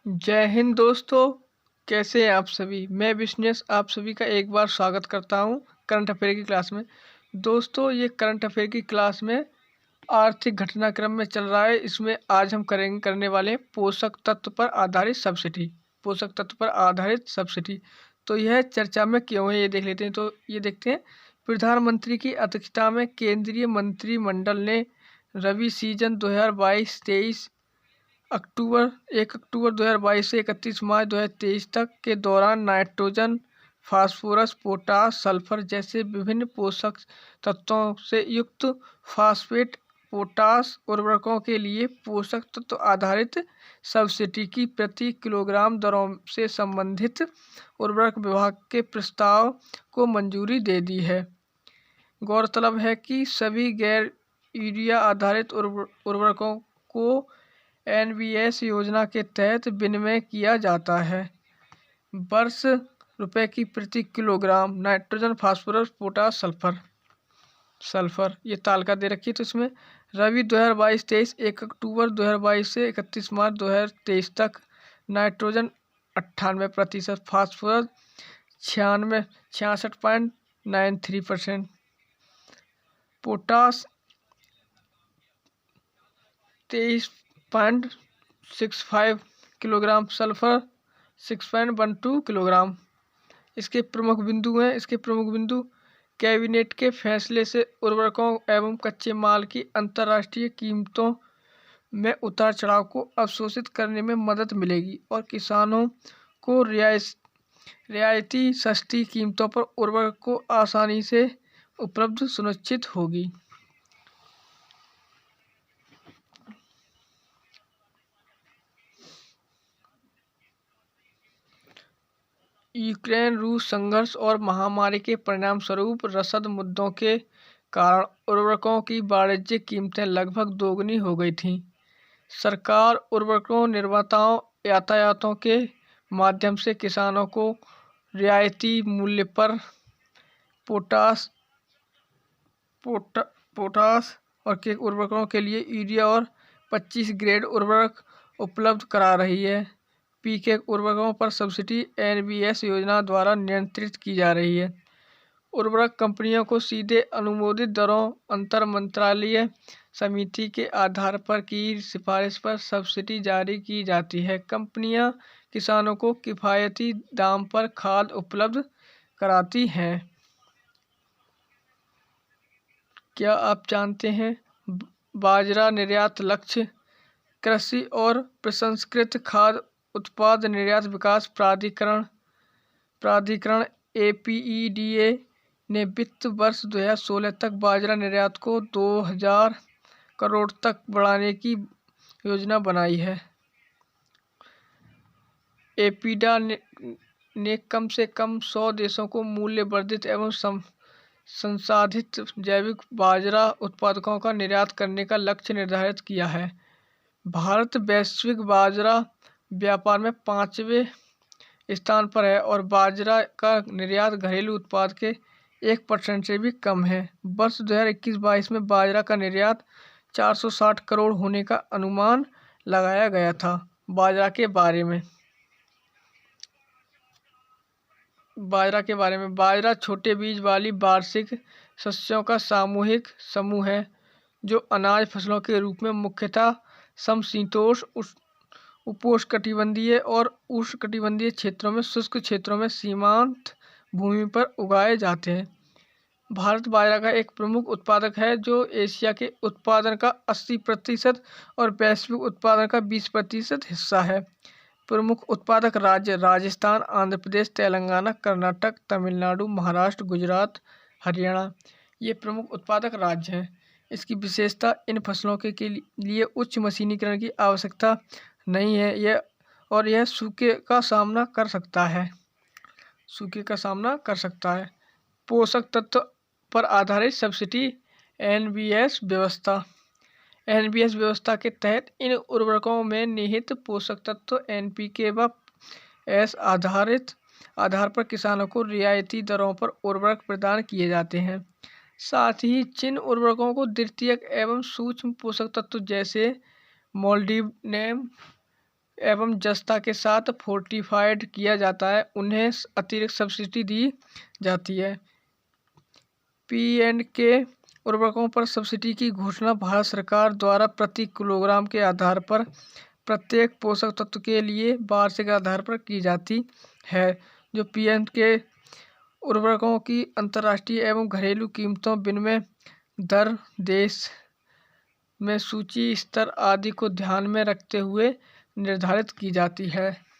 जय हिंद दोस्तों। कैसे हैं आप सभी। मैं विश्नेश आप सभी का एक बार स्वागत करता हूं करंट अफेयर की क्लास में। दोस्तों, ये करंट अफेयर की क्लास में आर्थिक घटनाक्रम में चल रहा है। इसमें आज हम करने वाले हैं पोषक तत्व पर आधारित सब्सिडी। पोषक तत्व पर आधारित सब्सिडी, तो यह चर्चा में क्यों है ये देख लेते हैं। तो ये देखते हैं, प्रधानमंत्री की अध्यक्षता में केंद्रीय मंत्रिमंडल ने रबी सीजन 2022-23 अक्टूबर 2022 से 31 मार्च 2023 तक के दौरान नाइट्रोजन, फास्फोरस, पोटास, सल्फर जैसे विभिन्न पोषक तत्वों से युक्त फास्फेट पोटास उर्वरकों के लिए पोषक तत्व आधारित सब्सिडी की प्रति किलोग्राम दरों से संबंधित उर्वरक विभाग के प्रस्ताव को मंजूरी दे दी है। गौरतलब है कि सभी गैर यूरिया आधारित उर्वरकों को एनबीएस योजना के तहत विनिमय किया जाता है। वर्ष रुपए की प्रति kilogram nitrogen, phosphorus, potash, sulphur ये तालिका दे रखी है। तो इसमें रबी 2022-23 1 अक्टूबर 2022 से 31 मार्च 2023 तक nitrogen 98%, phosphorus 66.93%, potash 23.65 kilogram, sulphur 6.12 kilogram. इसके प्रमुख बिंदु कैबिनेट के फैसले से उर्वरकों एवं कच्चे माल की अंतर्राष्ट्रीय कीमतों में उतार चढ़ाव को अवशोषित करने में मदद मिलेगी और किसानों को रियायती सस्ती कीमतों पर उर्वरक को आसानी से उपलब्ध सुनिश्चित होगी। यूक्रेन रूस संघर्ष और महामारी के परिणाम स्वरूप रसद मुद्दों के कारण उर्वरकों की वाणिज्यिक कीमतें लगभग दोगुनी हो गई थीं। सरकार उर्वरकों निर्माताओं यातायातों के माध्यम से किसानों को रियायती मूल्य पर पोटास और के उर्वरकों के लिए यूरिया और 25 ग्रेड उर्वरक उपलब्ध करा रही है। पीके उर्वरकों पर सब्सिडी एनबीएस योजना द्वारा नियंत्रित की जा रही है। उर्वरक कंपनियों को सीधे अनुमोदित दरों अंतर मंत्रालयीय समिति के आधार पर की सिफारिश पर सब्सिडी जारी की जाती है। कंपनियां किसानों को किफ़ायती दाम पर खाद उपलब्ध कराती हैं। क्या आप जानते हैं बाजरा निर्यात लक्ष्य कृषि और प्रसंस्कृत खाद्य उत्पाद निर्यात विकास प्राधिकरण एपीईडीए ने वित्त वर्ष 2016 तक बाजरा निर्यात को 2000 करोड़ तक बढ़ाने की योजना बनाई है। एपीडा ने कम से कम 100 देशों को मूल्य वर्धित एवं संसाधित जैविक बाजरा उत्पादों का निर्यात करने का लक्ष्य निर्धारित किया है। भारत वैश्विक बाजरा व्यापार में 5वें स्थान पर है और बाजरा का निर्यात घरेलू उत्पाद के 1% से भी कम है। वर्ष 2021-22 में बाजरा का निर्यात 460 करोड़ होने का अनुमान लगाया गया था। बाजरा के बारे में बाजरा छोटे बीज वाली वार्षिक सस्यों का सामूहिक समूह है जो अनाज फसलों के रूप में मुख्यतः समशीतोष्ण, उपोष्णकटिबंधीय और उष्णकटिबंधीय क्षेत्रों में, शुष्क क्षेत्रों में सीमांत भूमि पर उगाए जाते हैं। भारत बाजरा का एक प्रमुख उत्पादक है जो एशिया के उत्पादन का 80% और वैश्विक उत्पादन का 20% हिस्सा है। प्रमुख उत्पादक राज्य राजस्थान, आंध्र प्रदेश, तेलंगाना, कर्नाटक, तमिलनाडु, महाराष्ट्र, गुजरात, हरियाणा ये प्रमुख उत्पादक राज्य हैं। इसकी विशेषता इन फसलों के लिए उच्च मशीनीकरण की आवश्यकता नहीं है। यह सूखे का सामना कर सकता है। पोषक तत्व पर आधारित सब्सिडी एनबीएस व्यवस्था के तहत इन उर्वरकों में निहित पोषक तत्व एनपीके व एस आधार पर किसानों को रियायती दरों पर उर्वरक प्रदान किए जाते हैं। साथ ही जिन उर्वरकों को द्वितीयक एवं सूक्ष्म पोषक तत्व जैसे मोल्डिबेनम, एवं जस्ता के साथ फोर्टिफाइड किया जाता है, उन्हें अतिरिक्त सब्सिडी दी जाती है। P&K उर्वरकों पर सब्सिडी की घोषणा भारत सरकार द्वारा प्रति किलोग्राम के आधार पर प्रत्येक पोषक तत्व के लिए वार्षिक आधार पर की जाती है। जो P&K उर्वरकों की अंतर्राष्ट्रीय एवं घरेलू कीमतों, विनिमय दर, देश में सूची स्तर आदि को ध्यान में रखते हुए निर्धारित की जाती है।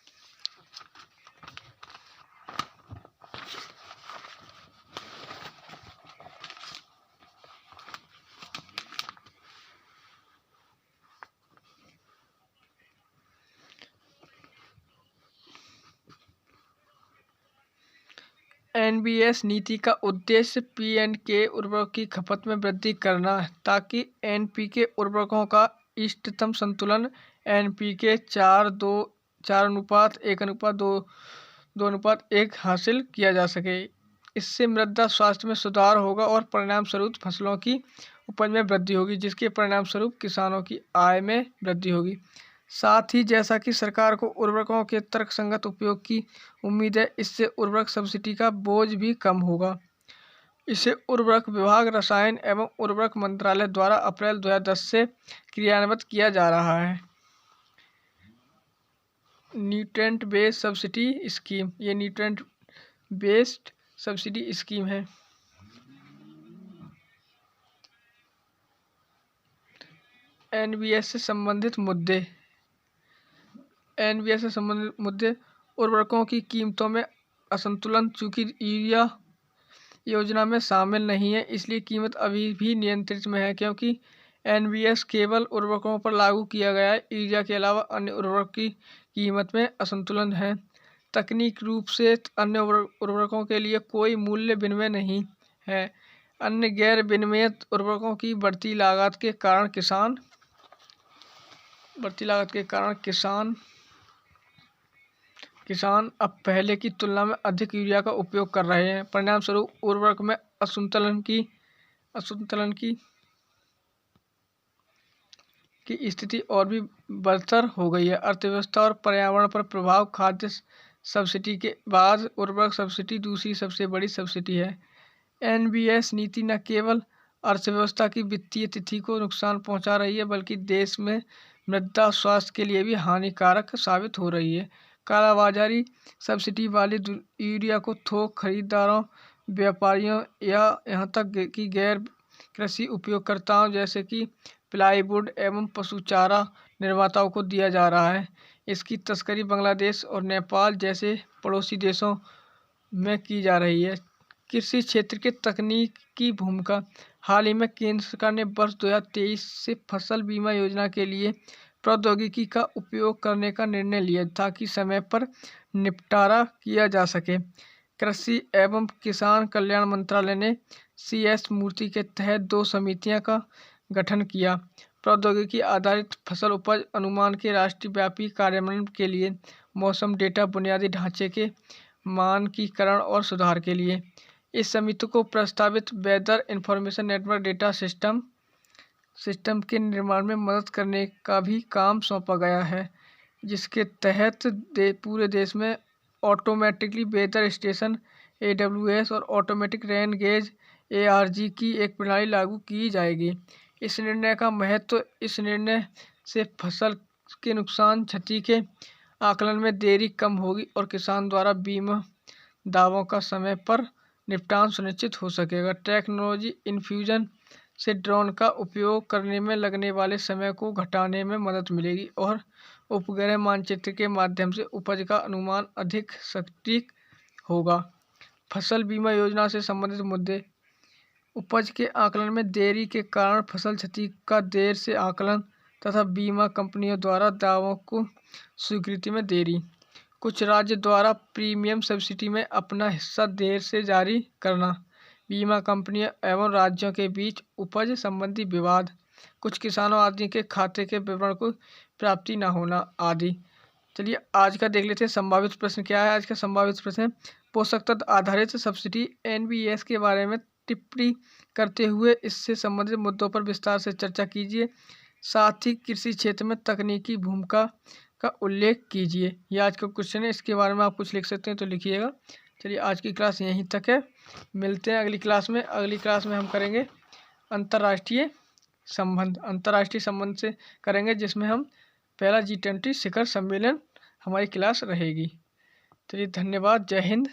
NBS नीति का उद्देश्य P&K उर्वरक की खपत में वृद्धि करना है ताकि NPK उर्वरकों का इष्टतम संतुलन NPK 4:1:1 हासिल किया जा सके। इससे मृदा स्वास्थ्य में सुधार होगा और परिणाम स्वरूप फसलों की उपज में वृद्धि होगी, जिसके परिणाम स्वरूप किसानों की आय में वृद्धि होगी। साथ ही जैसा कि सरकार को उर्वरकों के तर्कसंगत उपयोग की उम्मीद है, इससे उर्वरक सब्सिडी का बोझ भी कम होगा। इसे उर्वरक विभाग, रसायन एवं उर्वरक मंत्रालय द्वारा अप्रैल 2010 से क्रियान्वित किया जा रहा है। न्यूट्रिएंट बेस्ड सब्सिडी स्कीम, ये न्यूट्रिएंट बेस्ड सब्सिडी स्कीम है। NBS से संबंधित मुद्दे। NBS से संबंधित मुद्दे उर्वरकों की कीमतों में असंतुलन। चूंकि यूरिया योजना में शामिल नहीं है, इसलिए कीमत अभी भी नियंत्रित में है, क्योंकि NBS केवल उर्वरकों पर लागू किया गया है। यूरिया के अलावा अन्य उर्वरक की कीमत में असंतुलन है। तकनीक रूप से अन्य उर्वरकों के लिए कोई मूल्य विनिमय नहीं है। अन्य गैर विनिमयित उर्वरकों की बढ़ती लागत के कारण किसान अब पहले की तुलना में अधिक यूरिया का उपयोग कर रहे हैं। परिणाम स्वरूप उर्वरक में असंतुलन की स्थिति और भी बदतर हो गई है। अर्थव्यवस्था और पर्यावरण पर प्रभाव। खाद्य सब्सिडी के बाद उर्वरक सब्सिडी दूसरी सबसे बड़ी सब्सिडी है। NBS नीति न केवल अर्थव्यवस्था की वित्तीय स्थिति को नुकसान पहुंचा रही है, बल्कि देश में मृदा स्वास्थ्य के लिए भी हानिकारक साबित हो रही है। कालाबाजारी। सब्सिडी वाली यूरिया को थोक खरीदारों, व्यापारियों या यहाँ तक कि गैर कृषि उपयोगकर्ताओं जैसे कि प्लाईवुड एवं पशु चारा निर्माताओं को दिया जा रहा है। इसकी तस्करी बांग्लादेश और नेपाल जैसे पड़ोसी देशों में की जा रही है। कृषि क्षेत्र के तकनीक की भूमिका। हाल ही में केंद्र सरकार ने वर्ष 2023 से फसल बीमा योजना के लिए प्रौद्योगिकी का उपयोग करने का निर्णय लिया ताकि समय पर निपटारा किया जा सके। कृषि एवं किसान कल्याण मंत्रालय ने CS मूर्ति के तहत 2 समितियां का गठन किया। प्रौद्योगिकी आधारित फसल उपज अनुमान के राष्ट्रीय व्यापी कार्यान्वयन के लिए, मौसम डेटा बुनियादी ढांचे के मानकीकरण और सुधार के लिए। इस समिति को प्रस्तावित weather information network data system के निर्माण में मदद करने का भी काम सौंपा गया है, जिसके तहत पूरे देश में ऑटोमेटिकली वेदर स्टेशन AWS और ऑटोमेटिक रेन गेज ARG की एक प्रणाली लागू की जाएगी। इस निर्णय का महत्व। इस निर्णय से फसल के नुकसान क्षति के आकलन में देरी कम होगी और किसान द्वारा बीमा दावों का समय पर निपटान सुनिश्चित हो सकेगा। टेक्नोलॉजी इन्फ्यूजन से ड्रोन का उपयोग करने में लगने वाले समय को घटाने में मदद मिलेगी और उपग्रह मानचित्र के माध्यम से उपज का अनुमान अधिक सटीक होगा। फसल बीमा योजना से संबंधित मुद्दे। उपज के आकलन में देरी के कारण फसल क्षति का देर से आकलन तथा बीमा कंपनियों द्वारा दावों को स्वीकृति में देरी। कुछ राज्य द्वारा प्रीमियम सब्सिडी में अपना हिस्सा देर से जारी करना। बीमा कंपनियों एवं राज्यों के बीच उपज संबंधी विवाद। कुछ किसानों आदि के खाते के विवरण को प्राप्ति न होना आदि। चलिए आज का देख लेते हैं संभावित प्रश्न क्या है। आज का संभावित प्रश्न है, पोषक तत्व आधारित सब्सिडी NBS के बारे में टिप्पणी करते हुए इससे संबंधित मुद्दों पर विस्तार से चर्चा कीजिए। साथ ही कृषि क्षेत्र में तकनीकी भूमिका, का उल्लेख कीजिए। ये आज का क्वेश्चन है, इसके बारे में आप कुछ लिख सकते हैं तो लिखिएगा। चलिए आज की क्लास यहीं तक है, मिलते हैं अगली क्लास में। अगली क्लास में हम करेंगे अंतर्राष्ट्रीय संबंध से करेंगे, जिसमें हम पहला G20 शिखर सम्मेलन हमारी क्लास रहेगी। चलिए धन्यवाद, जय हिंद।